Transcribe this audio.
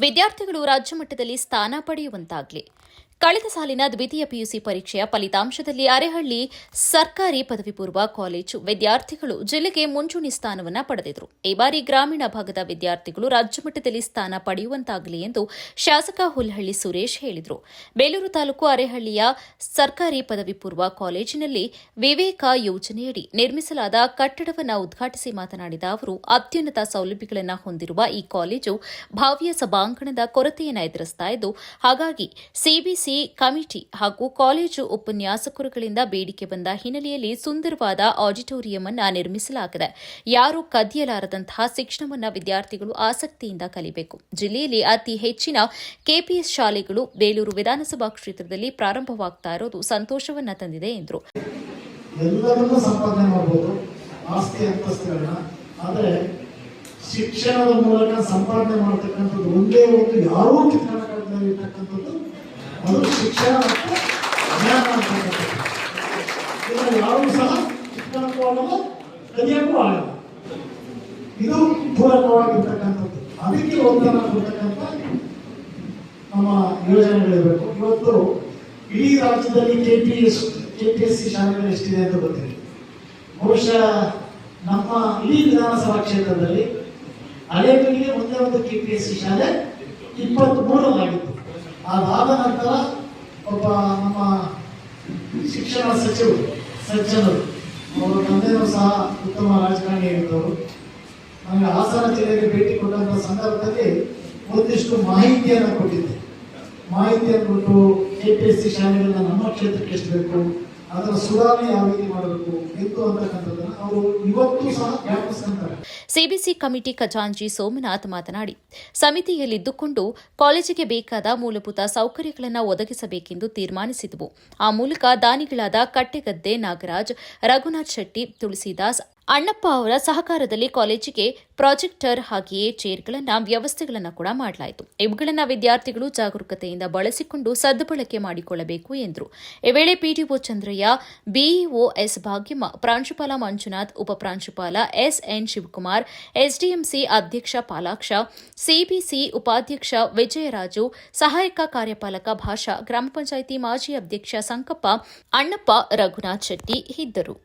ವಿದ್ಯಾರ್ಥಿಗಳು ರಾಜ್ಯ ಮಟ್ಟದಲ್ಲಿ ಸ್ಥಾನ ಪಡೆಯುವಂತಾಗಲಿ. ಕಳೆದ ಸಾಲಿನ ದ್ವಿತೀಯ ಪಿಯುಸಿ ಪರೀಕ್ಷೆಯ ಫಲಿತಾಂಶದಲ್ಲಿ ಅರೇಹಳ್ಳಿ ಸರ್ಕಾರಿ ಪದವಿ ಪೂರ್ವ ಕಾಲೇಜು ವಿದ್ಯಾರ್ಥಿಗಳು ಜಿಲ್ಲೆಗೆ ಮುಂಚೂಣಿ ಸ್ಥಾನವನ್ನು ಪಡೆದಿದ್ದರು. ಈ ಬಾರಿ ಗ್ರಾಮೀಣ ಭಾಗದ ವಿದ್ಯಾರ್ಥಿಗಳು ರಾಜ್ಯ ಮಟ್ಟದಲ್ಲಿ ಸ್ಥಾನ ಪಡೆಯುವಂತಾಗಲಿ ಎಂದು ಶಾಸಕ ಹುಲ್ಹಳ್ಳಿ ಸುರೇಶ್ ಹೇಳಿದರು. ಬೇಲೂರು ತಾಲೂಕು ಅರೇಹಳ್ಳಿಯ ಸರ್ಕಾರಿ ಪದವಿ ಪೂರ್ವ ಕಾಲೇಜಿನಲ್ಲಿ ವಿವೇಕ ಯೋಜನೆಯಡಿ ನಿರ್ಮಿಸಲಾದ ಕಟ್ಟಡವನ್ನು ಉದ್ಘಾಟಿಸಿ ಮಾತನಾಡಿದ ಅವರು, ಅತ್ಯುನ್ನತ ಸೌಲಭ್ಯಗಳನ್ನು ಹೊಂದಿರುವ ಈ ಕಾಲೇಜು ಭವ್ಯ ಸಭಾಂಗಣದ ಕೊರತೆಯನ್ನು ಎದುರಿಸ್ತಾ ಇದ್ದು, ಹಾಗಾಗಿ ಸಿಬಿಸಿ ಕಮಿಟಿ ಹಾಗೂ ಕಾಲೇಜು ಉಪನ್ಯಾಸಕರುಗಳಿಂದ ಬೇಡಿಕೆ ಬಂದ ಹಿನ್ನೆಲೆಯಲ್ಲಿ ಸುಂದರವಾದ ಆಡಿಟೋರಿಯಂ ಅನ್ನು ನಿರ್ಮಿಸಲಾಗಿದೆ. ಯಾರೂ ಕದಿಯಲಾರದಂತಹ ಶಿಕ್ಷಣವನ್ನು ವಿದ್ಯಾರ್ಥಿಗಳು ಆಸಕ್ತಿಯಿಂದ ಕಲಿಯಬೇಕು. ಜಿಲ್ಲೆಯಲ್ಲಿ ಅತಿ ಹೆಚ್ಚಿನ ಕೆಪಿಎಸ್ ಶಾಲೆಗಳು ಬೇಲೂರು ವಿಧಾನಸಭಾ ಕ್ಷೇತ್ರದಲ್ಲಿ ಪ್ರಾರಂಭವಾಗ್ತಾ ಇರೋದು ಸಂತೋಷವನ್ನ ತಂದಿದೆ ಎಂದರು. ಎಲ್ಲರನ್ನೂ ಸಂಪಾದನೆ ಮಾಡಬಹುದು ಆಸ್ತಿ ಅಂತಸ್ತುಗಳನ್ನ, ಆದರೆ ಶಿಕ್ಷಣದ ಮೂಲಕ ಸಂಪಾದನೆ ಮಾಡತಕ್ಕಂಥದ್ದು ಒಂದೇ ಒಂದು ಯಾರೂ ಕಿತ್ಕೊಳ್ಳೋಕ್ಕಾಗದಿರತಕ್ಕಂಥದ್ದು ಅದು ಶಿಕ್ಷಣ ಮತ್ತು ಜ್ಞಾನ ಅಂತಕ್ಕಂಥದ್ದು. ಇದನ್ನು ಯಾರೂ ಸಹ ಕಿತ್ಕೊಳ್ಳೋಕ್ಕೂ ಆಗಲ್ಲ, ಕಲಿಯೋಕ್ಕೂ ಆಗಲ್ಲ. ಇದು ಪೂರಕವಾಗಿರ್ತಕ್ಕಂಥದ್ದು. ಅದಕ್ಕೆ ಒತ್ತಡ ಕೊಡ್ತಕ್ಕಂಥ ನಮ್ಮ ಯೋಜನೆಗಳಿರಬೇಕು. ಇವತ್ತು ಇಡೀ ರಾಜ್ಯದಲ್ಲಿ ಕೆಪಿಎಸ್ಸಿ ಶಾಲೆಗಳು ಎಷ್ಟಿದೆ ಅಂತ ಗೊತ್ತಿದೆ. ಬಹುಶಃ ನಮ್ಮ ಇಡೀ ವಿಧಾನಸಭಾ ಕ್ಷೇತ್ರದಲ್ಲಿ ಹಳೇಬೀಡಿಗೆ ಒಂದೇ ಒಂದು ಕೆಪಿಎಸ್ಸಿ ಶಾಲೆ 23 ಅದಾದ ನಂತರ ಒಬ್ಬ ನಮ್ಮ ಶಿಕ್ಷಣ ಸಚಿವರು ಸಜ್ಜನರು, ಅವರ ತಂದೆಯೂ ಸಹ ಉತ್ತಮ ರಾಜಕಾರಣಿಯಾಗಿದ್ದವರು, ನನಗೆ ಹಾಸನ ಜಿಲ್ಲೆಗೆ ಭೇಟಿ ಕೊಟ್ಟಂಥ ಸಂದರ್ಭದಲ್ಲಿ ಒಂದಿಷ್ಟು ಮಾಹಿತಿಯನ್ನು ಕೊಟ್ಟಿದ್ದೆ. ಮಾಹಿತಿಯನ್ನು ಕೊಟ್ಟು ಕೆಪಿಎಸ್ಸಿ ಶಾಲೆಗಳನ್ನ ನಮ್ಮ ಕ್ಷೇತ್ರಕ್ಕೆ ಎಷ್ಟು ಬೇಕು, ಅದರ ಸುಧಾರಣೆ ಯಾವ ರೀತಿ ಮಾಡಬೇಕು ಎಂದು ಅಂತಕ್ಕಂಥದ್ದನ್ನು ಅವರು ಇವತ್ತು ಸಹ ಜ್ಞಾಪಿಸ್ಕೊಂತಾರೆ. ಸಿಬಿಸಿ ಕಮಿಟಿ ಖಜಾಂಚಿ ಸೋಮನಾಥ್ ಮಾತನಾಡಿ, ಸಮಿತಿಯಲ್ಲಿದ್ದುಕೊಂಡು ಕಾಲೇಜಿಗೆ ಬೇಕಾದ ಮೂಲಭೂತ ಸೌಕರ್ಯಗಳನ್ನು ಒದಗಿಸಬೇಕೆಂದು ತೀರ್ಮಾನಿಸಿದವು. ಆ ಮೂಲಕ ದಾನಿಗಳಾದ ಕಟ್ಟೆಗದ್ದೆ ನಾಗರಾಜ್, ರಘುನಾಥ್ ಶೆಟ್ಟಿ, ತುಳಸಿದಾಸ್, ಅಣ್ಣಪ್ಪ ಅವರ ಸಹಕಾರದಲ್ಲಿ ಕಾಲೇಜಿಗೆ ಪ್ರಾಜೆಕ್ಟರ್ ಹಾಗೆಯೇ ಚೇರ್ಗಳನ್ನು ವ್ಯವಸ್ಥೆಗಳನ್ನು ಕೂಡ ಮಾಡಲಾಯಿತು. ಇವುಗಳನ್ನು ವಿದ್ಯಾರ್ಥಿಗಳು ಜಾಗರೂಕತೆಯಿಂದ ಬಳಸಿಕೊಂಡು ಸದ್ಬಳಕೆ ಮಾಡಿಕೊಳ್ಳಬೇಕು ಎಂದರು. ಈ ವೇಳೆ PDO Chandraiah, BEO S Bhagyamma, ಪ್ರಾಂಶುಪಾಲ ಮಂಜುನಾಥ್, ಉಪಪ್ರಾಂಶುಪಾಲ ಎಸ್ಎನ್ ಶಿವಕುಮಾರ್, ಎಸ್ಡಿಎಂಸಿ ಅಧ್ಯಕ್ಷ ಪಾಲಾಕ್ಷ, ಸಿಬಿಸಿ ಉಪಾಧ್ಯಕ್ಷ ವಿಜಯರಾಜು, ಸಹಾಯಕ ಕಾರ್ಯಪಾಲಕ ಭಾಷಾ, ಗ್ರಾಮ ಪಂಚಾಯಿತಿ ಮಾಜಿ ಅಧ್ಯಕ್ಷ ಸಂಕಪ್ಪ, ಅಣ್ಣಪ್ಪ, ರಘುನಾಥ್ ಶೆಟ್ಟಿ ಇದ್ದರು.